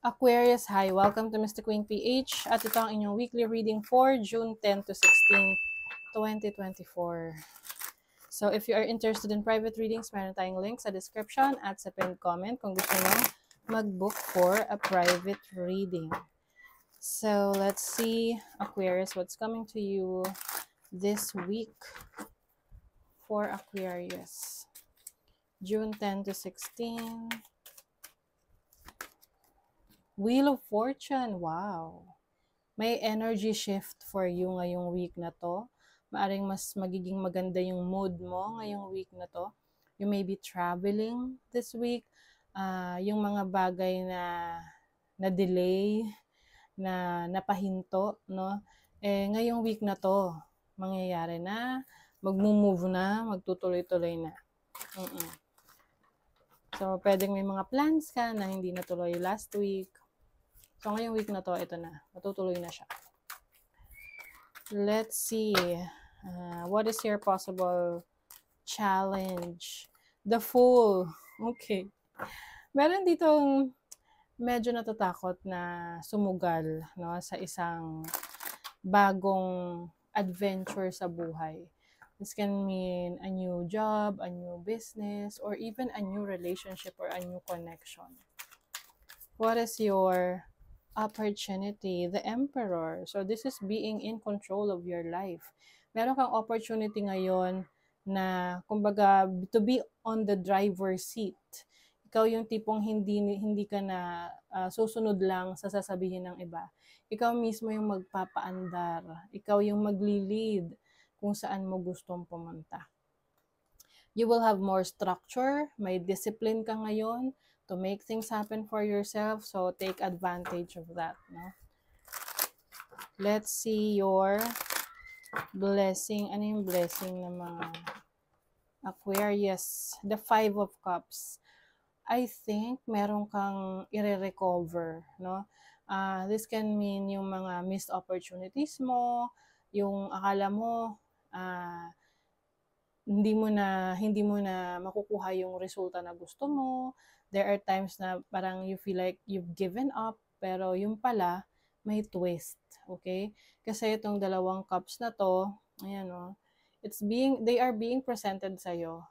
Aquarius, hi! Welcome to Mystic Queen PH at ito ang inyong weekly reading for June 10 to 16, 2024. So if you are interested in private readings, meron tayong link sa description at sa pinned comment kung gusto nyo mag-book for a private reading. So let's see, Aquarius, what's coming to you this week for Aquarius. June 10 to 16. Wheel of Fortune, wow! May energy shift for you ngayong week na to. Maaring mas magiging maganda yung mood mo ngayong week na to. You may be traveling this week. Yung mga bagay na delay, na napahinto, no? Ngayong week na to, mangyayari na, magmo-move na, magtutuloy-tuloy na. So, pwedeng may mga plans ka na hindi natuloy last week. So, ngayong week na to, ito na. Matutuloy na siya. Let's see. What is your possible challenge? The Fool. Okay. Meron ditong medyo natatakot na sumugal, no, sa isang bagong adventure sa buhay. This can mean a new job, a new business, or even a new relationship or a new connection. What is your opportunity? The Emperor. So this is being in control of your life. Meron kang opportunity ngayon na, kumbaga, to be on the driver's seat. Ikaw yung tipong hindi ka na susunod lang sa sasabihin ng iba. Ikaw mismo yung magpapaandar. Ikaw yung magli-lead kung saan mo gustong pumunta. You will have more structure. May discipline ka ngayon to make things happen for yourself. So, take advantage of that. No? Let's see your blessing. Ano yung blessing ng mga Aquarius? The Five of Cups. I think meron kang i-recover. No? This can mean yung mga missed opportunities mo, yung akala mo, hindi mo na makukuha yung resulta na gusto mo. There are times na parang you feel like you've given up, pero yung pala, may twist. Okay? Kasi itong dalawang cups na to, ayan o, they are being presented sa'yo.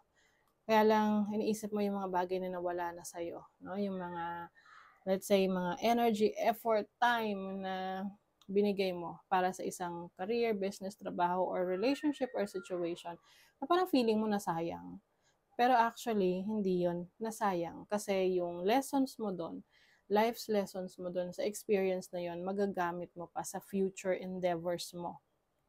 Kaya lang, iniisip mo yung mga bagay na nawala na sa'yo. No? Yung mga, let's say, mga energy, effort, time na binigay mo para sa isang career, business, trabaho, or relationship or situation na parang feeling mo nasayang. Pero actually, hindi yon nasayang. Kasi yung lessons mo doon, life's lessons mo doon, sa experience na yon, magagamit mo pa sa future endeavors mo.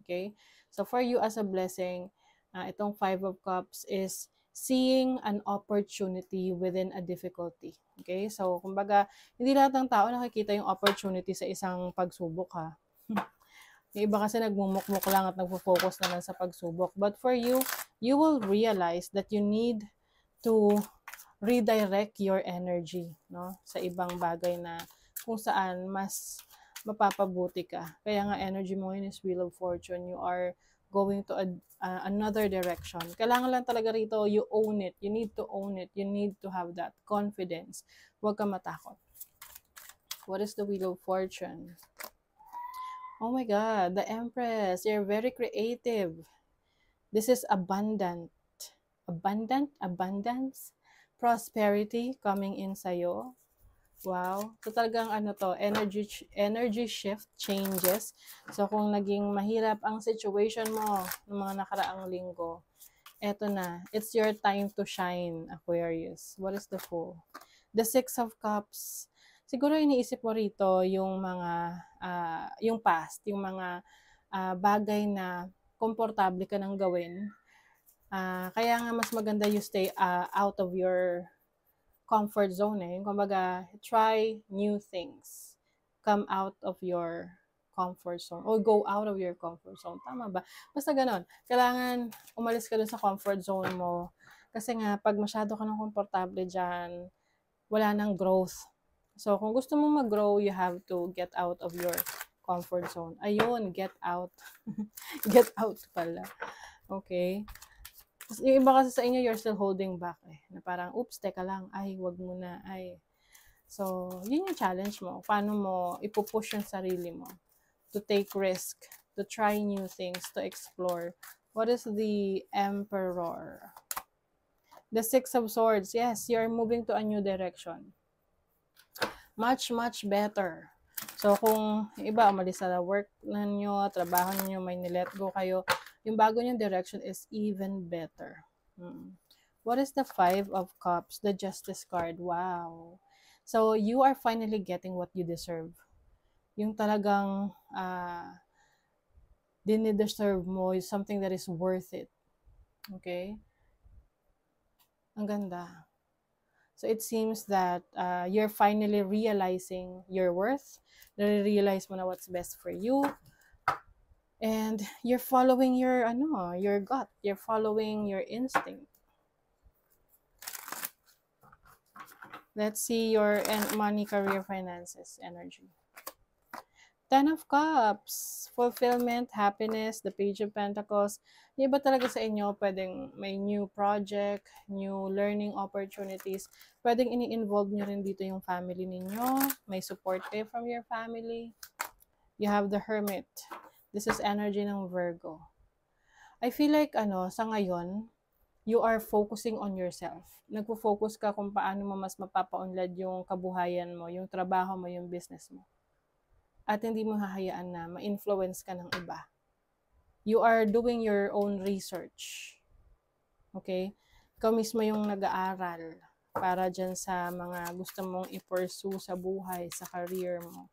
Okay? So for you as a blessing, itong Five of Cups is seeing an opportunity within a difficulty. Okay? So, kumbaga, hindi lahat ng tao nakikita yung opportunity sa isang pagsubok, ha? Yung iba kasi nagmumukmuk lang at nagpo-focus na lang sa pagsubok. But for you, you will realize that you need to redirect your energy, no, sa ibang bagay na kung saan mas mapapabuti ka. Kaya nga energy mo yun is Wheel of Fortune. You are going to another direction. Kailangan lang talaga rito, you own it. You need to own it. You need to have that confidence. Huwag ka matakot. What is the Wheel of Fortune? Oh my God, the Empress. You're very creative. This is abundant. Abundance, prosperity coming in sa'yo. Wow. So talagang energy shift, changes. So kung naging mahirap ang situation mo ng mga nakaraang linggo, eto na. It's your time to shine, Aquarius. What is the Fool? The Six of Cups. Siguro iniisip mo rito yung mga, yung past, yung mga bagay na komportable ka nang gawin. Kaya nga mas maganda you stay out of your comfort zone eh. Kumbaga, try new things. Come out of your comfort zone. Or go out of your comfort zone. Tama ba? Basta ganon. Kailangan umalis ka dun sa comfort zone mo. Kasi nga, pag masyado ka ng komportable dyan, wala nang growth. So, kung gusto mong mag-grow, you have to get out of your comfort zone. Ayun, get out. Get out pala. Okay? Yung iba kasi sa inyo, you're still holding back eh. Na parang, oops, teka lang, ay, wag mo na, ay. So, yun yung challenge mo. Paano mo ipupush yung sarili mo to take risk, to try new things, to explore. What is the Emperor? The Six of Swords. Yes, you're moving to a new direction. Much, much better. So, kung iba, umalis sa work ninyo, trabaho ninyo, may nilet go kayo, yung bago nyong direction is even better. What is the Five of Cups? The Justice card. Wow. So, you are finally getting what you deserve. Yung talagang dinideserve mo is something that is worth it. Okay? Ang ganda. So, it seems that you're finally realizing your worth. Realize mo na what's best for you. And you're following your gut. You're following your instinct. Let's see your money, career, finances, energy. Ten of Cups, fulfillment, happiness, the Page of Pentacles. Yung iba talaga sa inyo, pwedeng may new project, new learning opportunities. Pwedeng ini-involve nyo rin dito yung family ninyo. May support kayo from your family. You have the Hermit. This is energy ng Virgo. I feel like, sa ngayon, you are focusing on yourself. Nagpo-focus ka kung paano mo mas mapapaunlad yung kabuhayan mo, yung trabaho mo, yung business mo. At hindi mo hahayaan na ma-influence ka ng iba. You are doing your own research. Okay? Ikaw mismo yung nag-aaral para dyan sa mga gusto mong i-pursue sa buhay, sa career mo.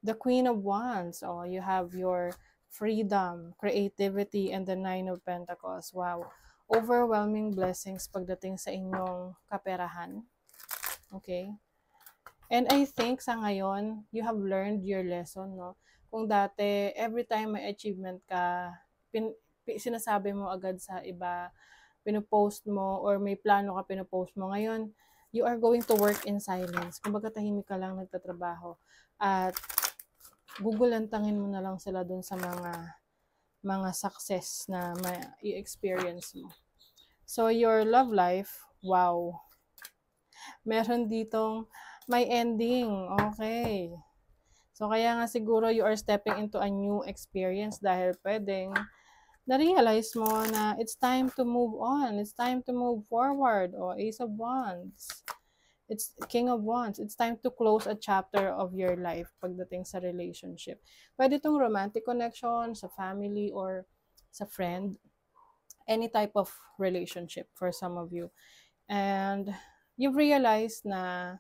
The Queen of Wands. Oh, you have your freedom, creativity, and the Nine of Pentacles. Wow. Overwhelming blessings pagdating sa inyong kaperahan. Okay? And I think sa ngayon, you have learned your lesson, no? Kung dati, every time may achievement ka, sinasabi mo agad sa iba, pinupost mo, or may plano ka pinupost mo. Ngayon, you are going to work in silence. Kumbaga tahimik ka lang nagtatrabaho. At gugulantangin mo na lang sila dun sa mga success na i-experience mo. So, your love life, wow. Meron ditong may ending. Okay. So, kaya nga siguro you are stepping into a new experience dahil pwedeng na-realize mo na it's time to move on. It's time to move forward. O, Ace of Wands. It's King of Wands. It's time to close a chapter of your life pagdating sa relationship. Pwede itong romantic connection, sa family, or sa friend. Any type of relationship for some of you. And you've realized na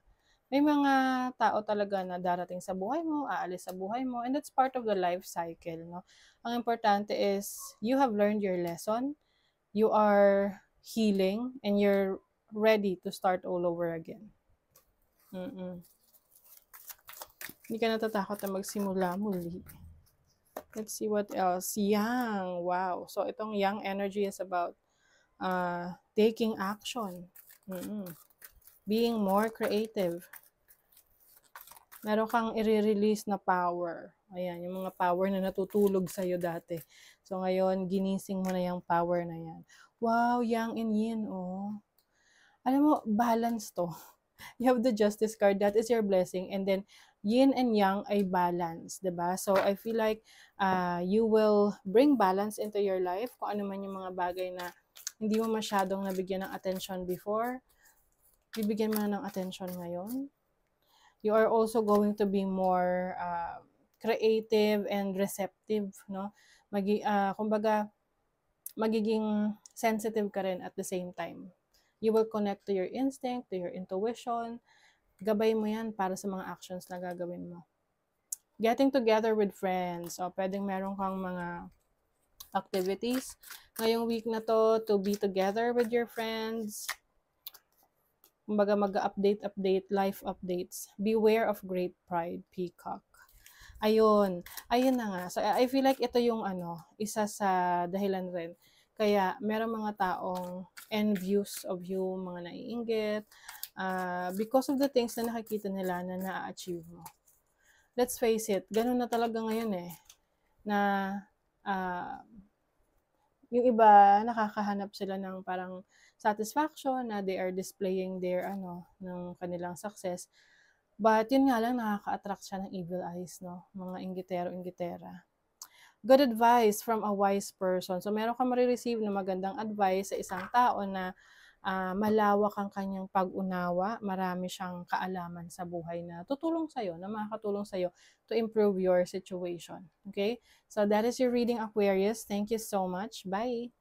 may mga tao talaga na darating sa buhay mo, aalis sa buhay mo, and that's part of the life cycle, no? Ang importante is, you have learned your lesson, you are healing, and you're ready to start all over again. Hindi ka natatakot na magsimula muli. Let's see what else. Yang. Wow. So, itong yang energy is about taking action. Being more creative. Meron kang i-release na power. Ayan, yung mga power na natutulog sa'yo dati. So, ngayon, ginising mo na yung power na yan. Wow, yang and yin, oh. Alam mo, balance to. You have the Justice card, that is your blessing. And then, yin and yang ay balance, diba? So, I feel like you will bring balance into your life. Kung ano man yung mga bagay na hindi mo masyadong nabigyan ng attention before, bibigyan mo na ng attention ngayon. You are also going to be more creative and receptive, no? Kumbaga, magiging sensitive ka rin at the same time. You will connect to your instinct, to your intuition. Gabay mo yan para sa mga actions na gagawin mo. Getting together with friends. O, pwedeng meron kang mga activities ngayong week na to be together with your friends. Kumbaga mag-update, life updates. Beware of great pride, Peacock. Ayun na nga. So, I feel like ito yung isa sa dahilan rin. Kaya, meron mga taong envious of you, mga naiinggit, because of the things na nakikita nila na na-achieve mo. Let's face it, ganun na talaga ngayon na yung iba, nakakahanap sila ng parang satisfaction na they are displaying their ng kanilang success. But yun nga lang, nakaka-attract siya ng evil eyes, no? Mga inggitero-inggitera. Good advice from a wise person. So, meron kang marireceive na magandang advice sa isang tao na malawak ang kanyang pag-unawa, marami siyang kaalaman sa buhay na tutulong sa'yo, na makakatulong sa'yo to improve your situation. Okay? So, that is your reading, Aquarius. Thank you so much. Bye!